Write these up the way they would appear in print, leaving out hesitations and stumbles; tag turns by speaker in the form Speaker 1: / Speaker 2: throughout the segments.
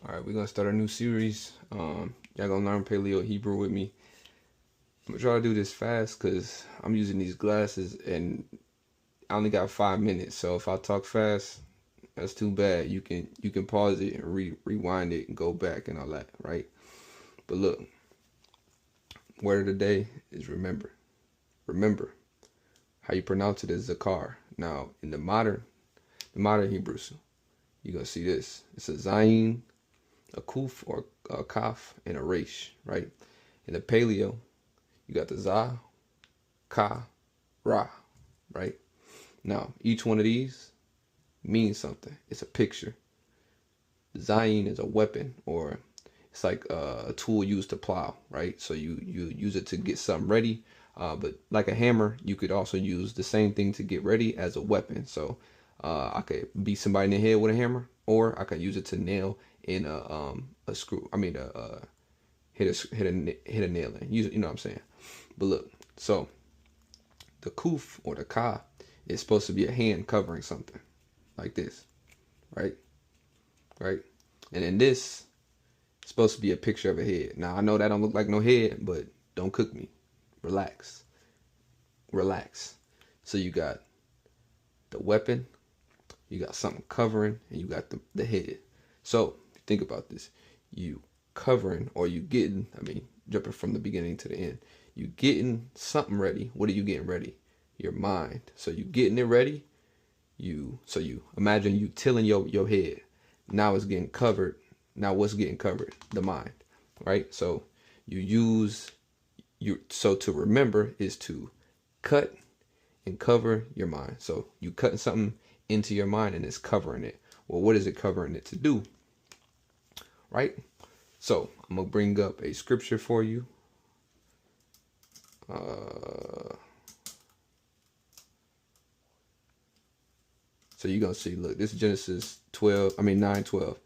Speaker 1: All right, we're gonna start a new series. Y'all gonna learn Paleo Hebrew with me. I'm gonna try to do this fast because I'm using these glasses and I only got 5 minutes. So if I talk fast, that's too bad. You can pause it and rewind it and go back and all that, right? But look, word of the day is remember. Remember. How you pronounce it is Zakar. Now in the modern Hebrew, you're gonna see this. It's a Zayin, a Kuf or a Kaf, and a Resh, right? In the Paleo, you got the Za, Ka, Ra, right? Now, each one of these means something. It's a picture. Zayin is a weapon, or it's like a tool used to plow, right? So you use it to get something ready. But like a hammer, you could also use the same thing to get ready as a weapon. So I could beat somebody in the head with a hammer, or I could use it to nail in a screw. I mean, hit a nail in. You know what I'm saying? But look, so the kuf or the ka is supposed to be a hand covering something like this, right? Right? And then this is supposed to be a picture of a head. Now I know that don't look like no head, but don't cook me. Relax. Relax. So you got the weapon, you got something covering, and you got the head. So think about this. You covering or you getting, jumping from the beginning to the end. You getting something ready. What are you getting ready? Your mind. So you getting it ready. You imagine you tilling your head. Now it's getting covered. Now what's getting covered? The mind. Right? So so to remember is to cut and cover your mind. So you cutting something into your mind and it's covering it. Well, what is it covering it to do? Right? So I'm gonna bring up a scripture for you. So you're gonna see, look, this is Genesis 9:12.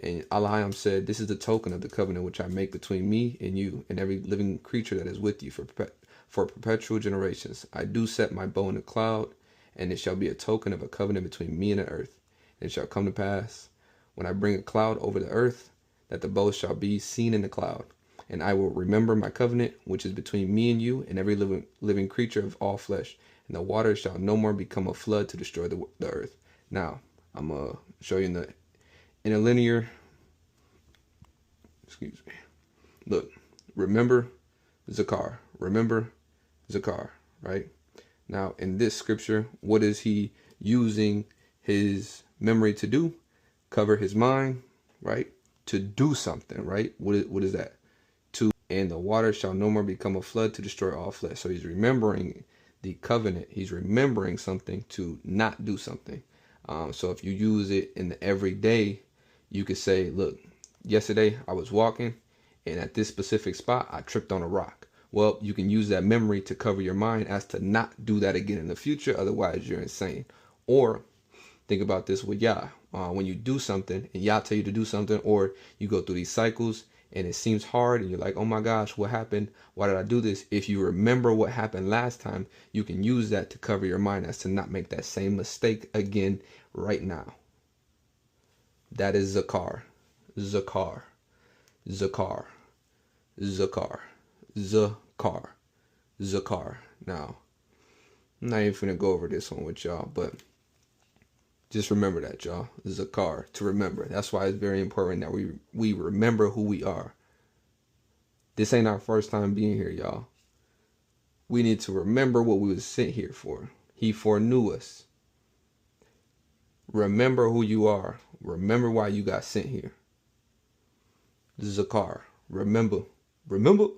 Speaker 1: And Allahim said, "This is the token of the covenant which I make between me and you and every living creature that is with you for perpetual generations. I do set my bow in the cloud, and it shall be a token of a covenant between me and the earth. And it shall come to pass, when I bring a cloud over the earth, that the bow shall be seen in the cloud. And I will remember my covenant, which is between me and you and every living creature of all flesh. And the waters shall no more become a flood to destroy the earth." Now, I'm going to show you in the interlinear. Excuse me. Look, remember Zakar. Remember Zakar, right? Now, in this scripture, what is he using his memory to do? Cover his mind, right? To do something, right? What is that? And the water shall no more become a flood to destroy all flesh. So he's remembering the covenant. He's remembering something to not do something. So if you use it in the everyday, you could say, look, yesterday I was walking and at this specific spot, I tripped on a rock. Well, you can use that memory to cover your mind as to not do that again in the future. Otherwise, you're insane. Or think about this with Yah. When you do something and Yah tell you to do something, or you go through these cycles and it seems hard and you're like, oh my gosh, what happened? Why did I do this? If you remember what happened last time, you can use that to cover your mind as to not make that same mistake again right now. That is Zakar. Zakar. Zakar. Zakar. Zakar. Zakar. Now, I'm not even finna go over this one with y'all, but just remember that, y'all. Zakar, to remember. That's why it's very important that we remember who we are. This ain't our first time being here, y'all. We need to remember what we was sent here for. He foreknew us. Remember who you are. Remember why you got sent here. Zakar. Remember. Remember.